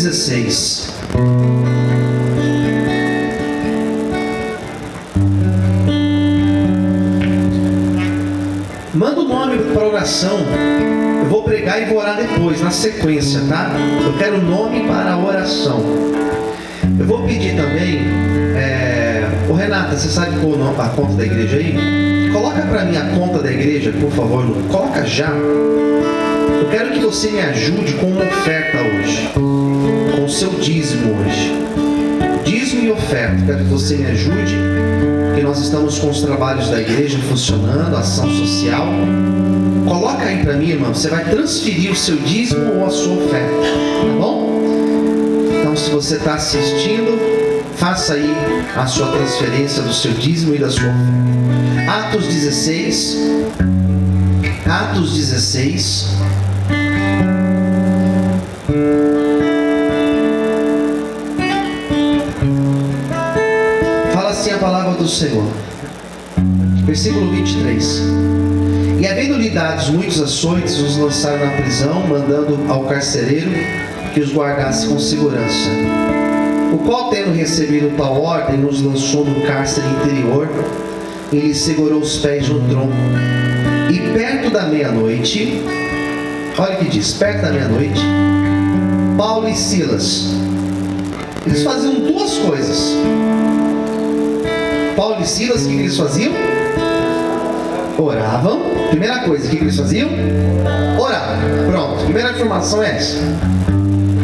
16. Manda o nome para oração. Eu vou pregar e vou orar depois, na sequência, tá? Eu quero o nome para a oração. Eu vou pedir também, ô Renata, você sabe qual a conta da igreja aí? Coloca para mim a conta da igreja, por favor, coloca já. Eu quero que você me ajude com uma oferta hoje, com o seu dízimo hoje. Dízimo e oferta, quero que você me ajude, porque nós estamos com os trabalhos da igreja funcionando, ação social. Coloca aí para mim, irmão, você vai transferir o seu dízimo ou a sua oferta, tá bom? Então, se você está assistindo, faça aí a sua transferência do seu dízimo e da sua oferta. Atos 16. Atos 16. Fala assim a palavra do Senhor. Versículo 23. E havendo-lhe dados muitos açoites, os lançaram na prisão, mandando ao carcereiro que os guardasse com segurança. O qual, tendo recebido tal ordem, nos lançou no cárcere interior e lhe segurou os pés no tronco. E perto da meia-noite, olha o que diz, perto da meia-noite, Paulo e Silas, eles faziam duas coisas. Paulo e Silas, o que eles faziam? Oravam. Primeira coisa, o que eles faziam? Oravam. Pronto, primeira informação é essa.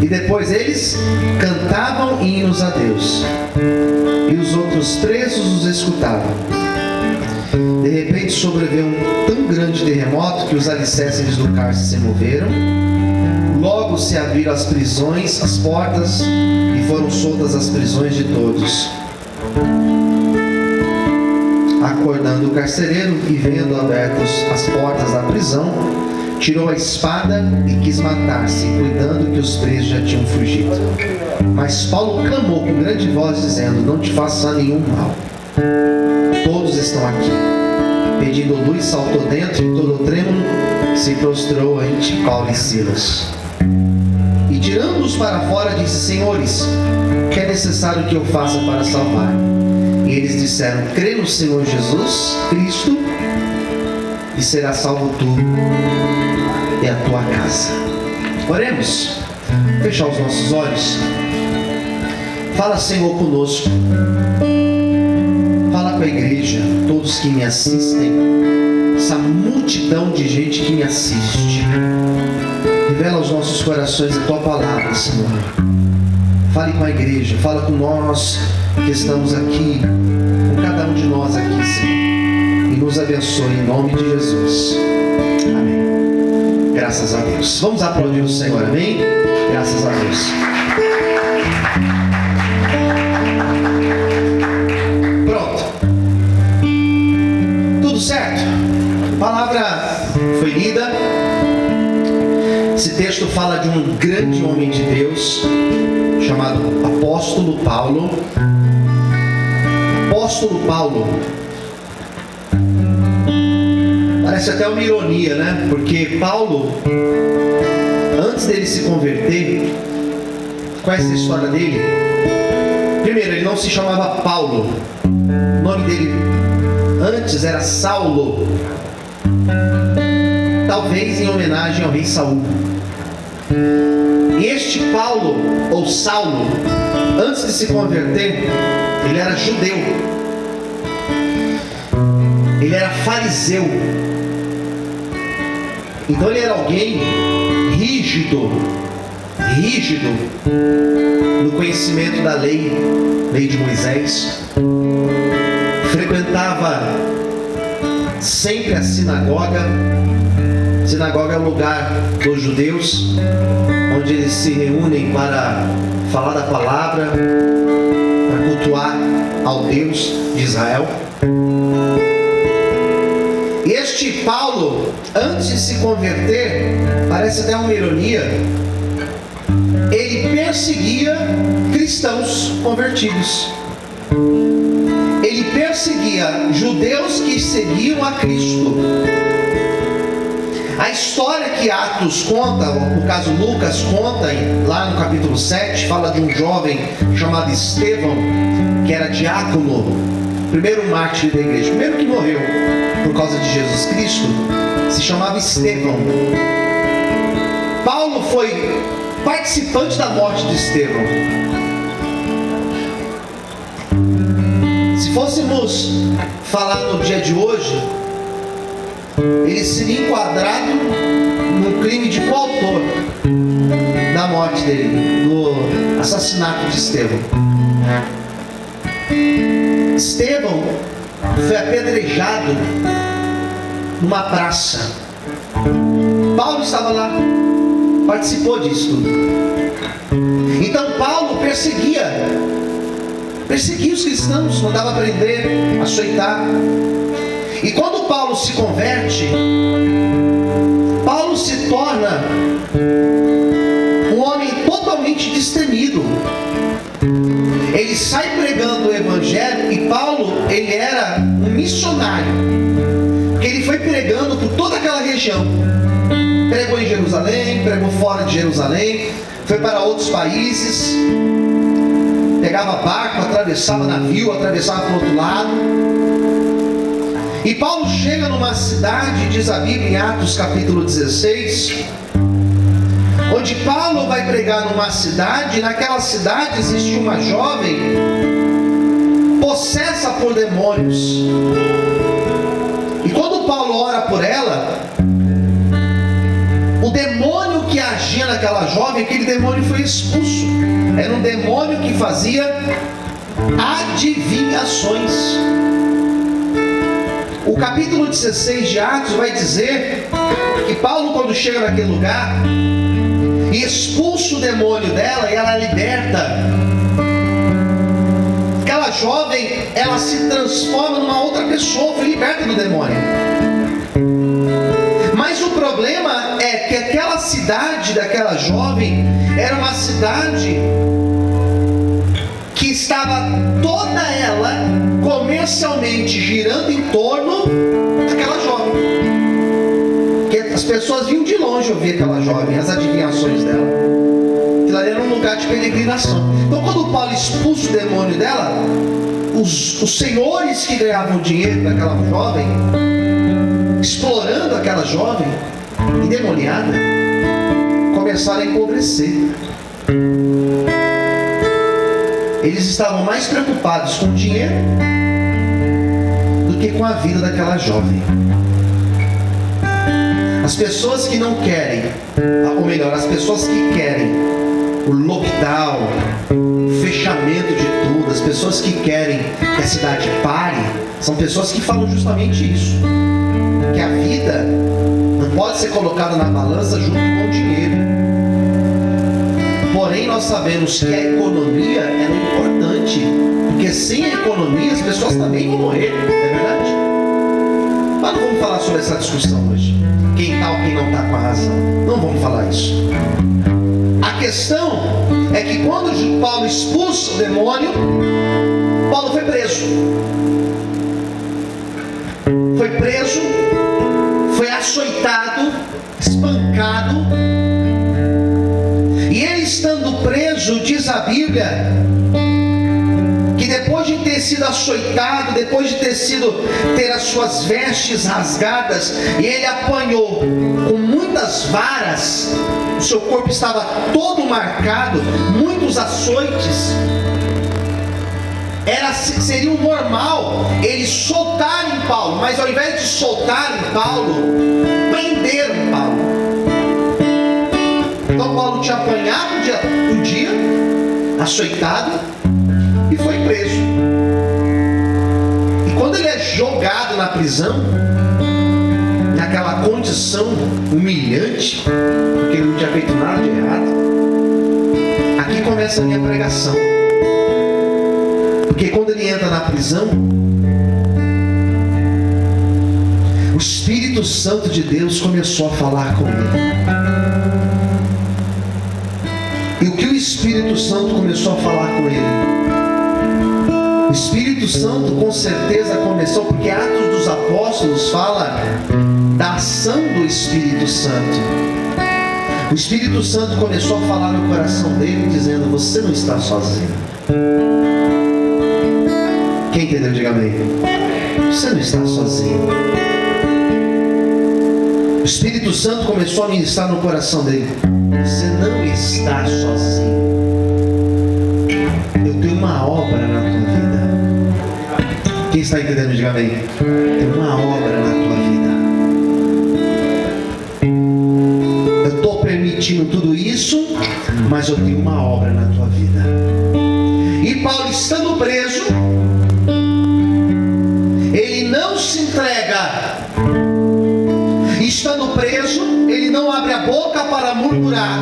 E depois eles cantavam hinos a Deus. E os outros presos os escutavam. De repente sobreveio um tão grande terremoto que os alicerces do cárcere se moveram. Logo se abriram as prisões, as portas, e foram soltas as prisões de todos. Acordando o carcereiro e vendo abertas as portas da prisão, tirou a espada e quis matar-se, cuidando que os presos já tinham fugido. Mas Paulo clamou com grande voz, dizendo: não te faça nenhum mal. Todos estão aqui. Pedindo luz, saltou dentro e, todo trêmulo, se prostrou ante Paulo e Silas. E tirando-os para fora, disse: senhores, que é necessário que eu faça para salvar? E eles disseram: crê no Senhor Jesus Cristo e será salvo tu e a tua casa. Oremos. Fechar os nossos olhos. Fala, Senhor, conosco. Fala com a igreja, todos que me assistem, essa multidão de gente que me assiste. Revela aos nossos corações a tua palavra, Senhor. Fale com a igreja, fala com nós que estamos aqui, com cada um de nós aqui, Senhor, e nos abençoe em nome de Jesus. Amém. Graças a Deus. Vamos aplaudir o Senhor, amém? Graças a Deus. Pronto. Tudo certo? A palavra foi lida. Esse texto fala de um grande homem de Deus chamado Apóstolo Paulo. Apóstolo Paulo. Parece até uma ironia, né? Porque Paulo, antes dele se converter, conhece a história dele? Primeiro, ele não se chamava Paulo. O nome dele antes era Saulo. Talvez em homenagem ao rei Saul. E este Paulo, ou Saulo, antes de se converter, ele era judeu. Ele era fariseu. Então ele era alguém rígido no conhecimento da lei de Moisés. Frequentava sempre a sinagoga. Sinagoga é o lugar dos judeus, onde eles se reúnem para falar da palavra, para cultuar ao Deus de Israel. E este Paulo, antes de se converter, parece até uma ironia, ele perseguia cristãos convertidos. Ele perseguia judeus que seguiam a Cristo. A história que Atos conta, no caso Lucas conta, lá no capítulo 7, fala de um jovem chamado Estevão, que era diácono, primeiro mártir da igreja, primeiro que morreu por causa de Jesus Cristo, se chamava Estevão. Paulo foi participante da morte de Estevão. Se fôssemos falar no dia de hoje, ele seria enquadrado no crime de coautor da morte dele, do assassinato de Estevão. Estevão foi apedrejado numa praça. Paulo estava lá, participou disso tudo. Então Paulo perseguia os cristãos, mandava prender, açoitar. E quando Paulo se converte, Paulo se torna um homem totalmente destemido. Ele sai pregando o evangelho, e Paulo, ele era um missionário, porque ele foi pregando por toda aquela região. Pregou em Jerusalém, pregou fora de Jerusalém, foi para outros países, pegava barco, atravessava navio, atravessava para o outro lado. E Paulo chega numa cidade, diz a Bíblia em Atos capítulo 16, onde Paulo vai pregar numa cidade. E naquela cidade existia uma jovem possessa por demônios. E quando Paulo ora por ela, o demônio que agia naquela jovem, aquele demônio foi expulso. Era um demônio que fazia adivinhações. O capítulo 16 de Atos vai dizer que Paulo, quando chega naquele lugar e expulsa o demônio dela, e ela liberta, aquela jovem, ela se transforma numa outra pessoa, foi liberta do demônio. Mas o problema é que aquela cidade daquela jovem era uma cidade que estava toda ela comercialmente girando em torno daquela jovem. Porque as pessoas vinham de longe ouvir aquela jovem, as adivinhações dela. Aquilo ali era um lugar de peregrinação. Então, quando Paulo expulsa o demônio dela, os senhores que ganhavam dinheiro daquela jovem, explorando aquela jovem endemoniada, começaram a empobrecer. Eles estavam mais preocupados com o dinheiro do que com a vida daquela jovem. As pessoas que não querem, ou melhor, as pessoas que querem o lockdown, o fechamento de tudo, as pessoas que querem que a cidade pare, são pessoas que falam justamente isso, que a vida não pode ser colocada na balança junto com o dinheiro. Porém, nós sabemos que a economia é importante, porque sem a economia as pessoas também vão morrer, não é verdade? Mas não vamos falar sobre essa discussão hoje, quem está ou quem não está com a razão. Não vamos falar isso. A questão é que quando Paulo expulsa o demônio, Paulo foi preso. Foi preso, foi açoitado, espancado. E ele estando preso, diz a Bíblia, que depois de ter sido açoitado, depois de ter as suas vestes rasgadas, e ele apanhou com muitas varas, o seu corpo estava todo marcado, muitos açoites. Seria o normal eles soltarem Paulo, mas ao invés de soltarem Paulo, prenderam Paulo. Então Paulo tinha apanhado um dia, açoitado, e foi preso. E quando ele é jogado na prisão, naquela condição humilhante, porque ele não tinha feito nada de errado, aqui começa a minha pregação. Porque quando ele entra na prisão, o Espírito Santo de Deus começou a falar com ele. E o que o Espírito Santo começou a falar com ele? O Espírito Santo com certeza começou, porque Atos dos Apóstolos fala da ação do Espírito Santo. O Espírito Santo começou a falar no coração dele, dizendo: você não está sozinho. Quem entendeu, diga amém. Você não está sozinho. O Espírito Santo começou a ministrar no coração dele: você não está sozinho. Eu tenho uma obra na tua vida. Quem está entendendo, diga amém. Tem uma obra na tua vida. Eu estou permitindo tudo isso, mas eu tenho uma obra na tua vida. E Paulo, estando preso, ele não se entrega. Estando preso, ele não abre a boca para murmurar.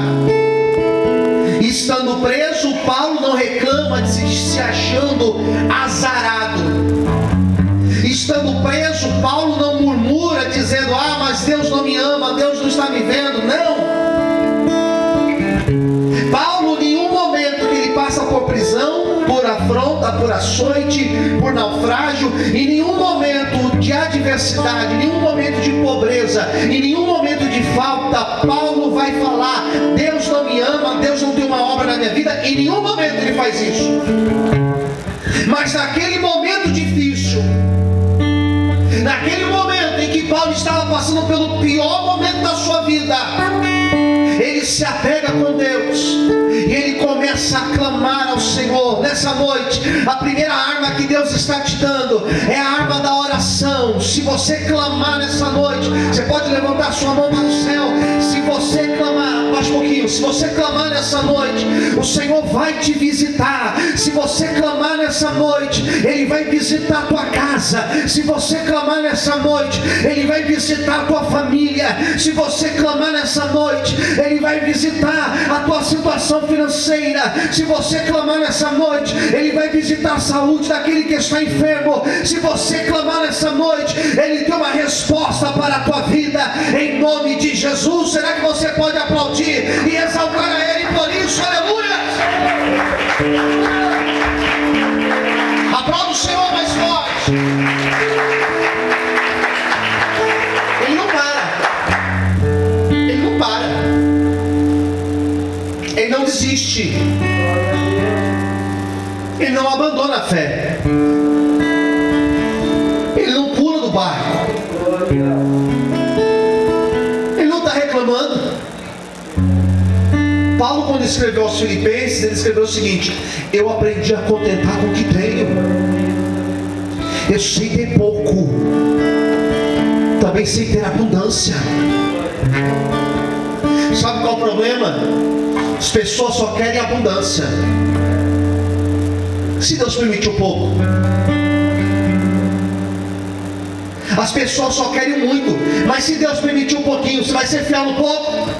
Estando preso, Paulo não reclama de se achando azarado. Estando preso, Paulo não murmura dizendo: ah, mas Deus não me ama, Deus não está me vendo. Não. Paulo, em nenhum momento que ele passa por prisão, por afronta, por açoite, por naufrágio, em nenhum momento de adversidade, em nenhum momento de pobreza, em nenhum momento de falta, Paulo vai falar: Deus não me ama, Deus não tem uma obra na minha vida. Em nenhum momento ele faz isso. Mas naquele momento difícil, naquele momento em que Paulo estava passando pelo pior momento da sua vida, ele se apega com Deus e ele começa a clamar ao Senhor. Nessa noite, a primeira arma que Deus está te dando é a arma da oração. Se você clamar nessa noite, você pode levantar sua mão para o céu. Se você clamar, mais um pouquinho, se você clamar nessa noite, o Senhor vai te visitar. Se você clamar nessa noite, Ele vai visitar a tua casa. Se você clamar nessa noite, Ele vai visitar a tua família. Se você clamar nessa noite, Ele vai visitar a tua situação financeira. Se você clamar nessa noite, Ele vai visitar a saúde daquele que está enfermo. Se você clamar nessa noite, Ele tem uma resposta para a tua vida, em nome de Jesus. Será que você pode aplaudir e exaltar a Ele por isso? Aleluia! Aplauda o Senhor mais forte. Ele não para. Ele não para. Ele não desiste. Ele não abandona a fé. Ele não pula do barco. Ele não está reclamando. Paulo, quando escreveu aos Filipenses, ele escreveu o seguinte: eu aprendi a contentar com o que tenho. Eu sei ter pouco, também sei ter abundância. Sabe qual é o problema? As pessoas só querem abundância. Se Deus permitiu pouco, as pessoas só querem muito. Mas se Deus permitiu um pouquinho, você vai ser fiel no pouco?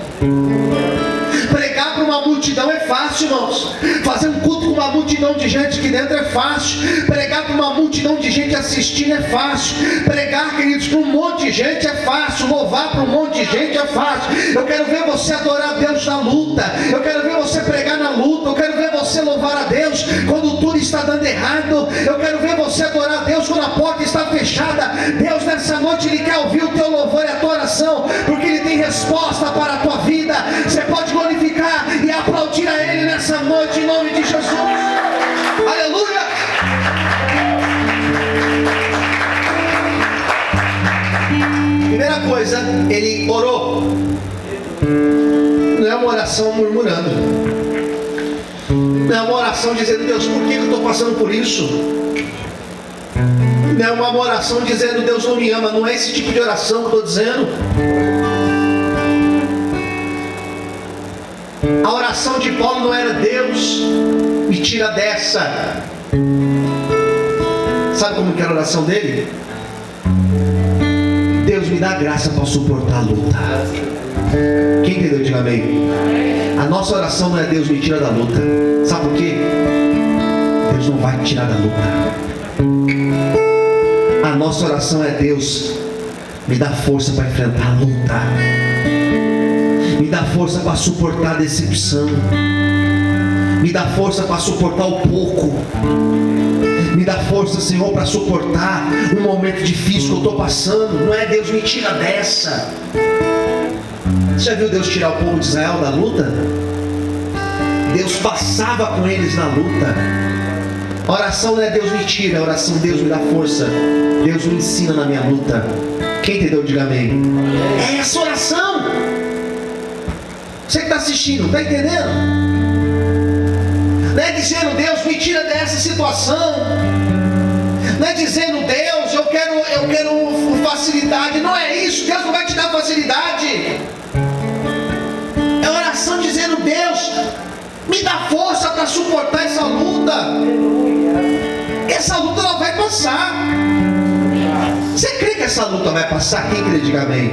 Pregar para uma multidão é fácil, irmãos. Fazer um culto com uma multidão de gente aqui dentro é fácil. Pregar para uma multidão de gente assistindo é fácil. Pregar, queridos, para um monte de gente é fácil. Louvar para um monte de gente é fácil. Eu quero ver você adorar a Deus na luta. Eu quero ver você pregar na luta. Eu quero ver você louvar a Deus quando tudo está dando errado. Eu quero ver você adorar a Deus quando a porta está fechada. Deus, nessa noite, Ele quer ouvir o teu louvor e a tua oração, porque Ele tem resposta para a tua vida. Você pode glorificar e aplaudir a Ele nessa noite, em nome de Jesus. Aleluia! Primeira coisa, ele orou. Não é uma oração murmurando. Não é uma oração dizendo: Deus, por que eu estou passando por isso? Não é uma oração dizendo: Deus não me ama. Não é esse tipo de oração que eu estou dizendo. A oração de Paulo não era: Deus, me tira dessa. Sabe como que era a oração dele? Deus, me dá graça para suportar a luta. Quem entendeu, diga amém. A nossa oração não é: Deus, me tira da luta. Sabe por quê? Deus não vai te tirar da luta. A nossa oração é: Deus, me dá força para enfrentar a luta. Me dá força para suportar a decepção. Me dá força para suportar o pouco. Me dá força, Senhor, para suportar um momento difícil que eu estou passando. Não é Deus, me tira dessa. Você já viu Deus tirar o povo de Israel da luta? Deus passava com eles na luta. A oração não é Deus me tira, a oração Deus me dá força, Deus me ensina na minha luta. Quem entendeu, diga amém. É essa oração. Você que está assistindo, está entendendo? Não é dizendo Deus me tira dessa situação. Não é dizendo Deus eu quero facilidade. Não é isso, Deus não vai te dar facilidade. É oração dizendo Deus me dá força para suportar essa luta. Essa luta ela vai passar. Você crê que essa luta vai passar? Quem crê, diga amém.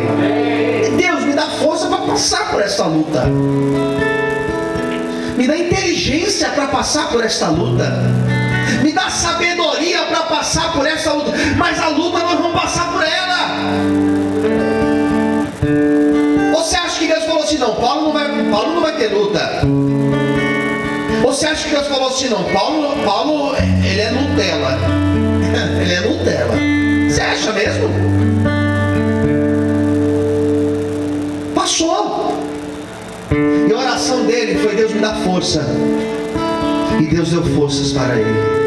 Deus me dá força para passar por essa luta. Me dá inteligência para passar por esta luta. Me dá sabedoria para passar por essa luta. Mas a luta nós vamos passar por ela. Você acha que Deus falou assim, não, Paulo não vai ter luta? Você acha que Deus falou assim, não, Paulo ele é Nutella. Ele é Nutella. Você acha mesmo? Passou. E a oração dele foi, Deus me dá força. E Deus deu forças para ele.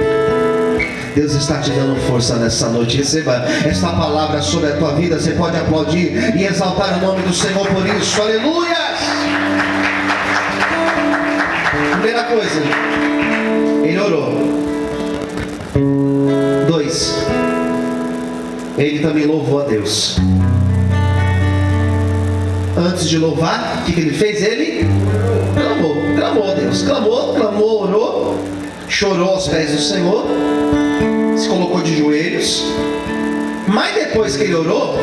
Deus está te dando força nessa noite. Receba esta palavra sobre a tua vida. Você pode aplaudir e exaltar o nome do Senhor por isso. Aleluia! Primeira coisa, ele orou. 2, ele também louvou a Deus. Antes de louvar, o que ele fez? Ele clamou a Deus. Clamou, orou, chorou aos pés do Senhor, se colocou de joelhos. Mas depois que ele orou,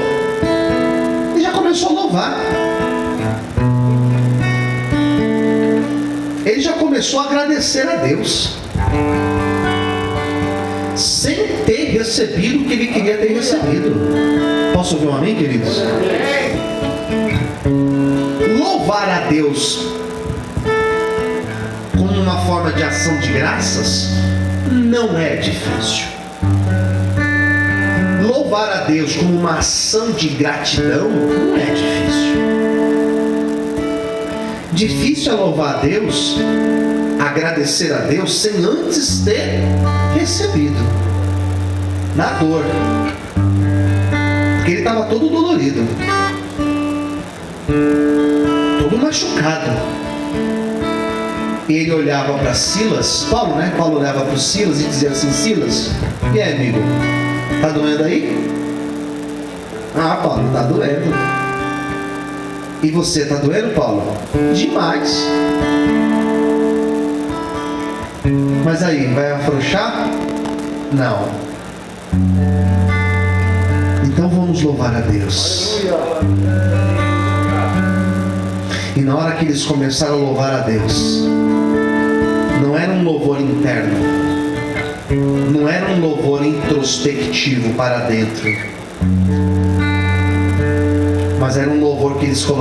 ele já começou a louvar. Ele já começou a agradecer a Deus, sem ter recebido o que ele queria ter recebido. Posso ouvir um amém, queridos? Louvar a Deus como uma forma de ação de graças não é difícil. Louvar a Deus como uma ação de gratidão não é difícil. Difícil é louvar a Deus, agradecer a Deus sem antes ter recebido, na dor, porque ele estava todo dolorido, todo machucado. E ele olhava para Silas, Paulo olhava para o Silas e dizia assim: Silas, e aí, amigo, tá doendo aí? Ah, Paulo, tá doendo. E você, tá doendo, Paulo? Demais. Mas aí, vai afrouxar? Não. Então vamos louvar a Deus. E na hora que eles começaram a louvar a Deus, não era um louvor interno, não era um louvor introspectivo para dentro, mas era um louvor que eles colocaram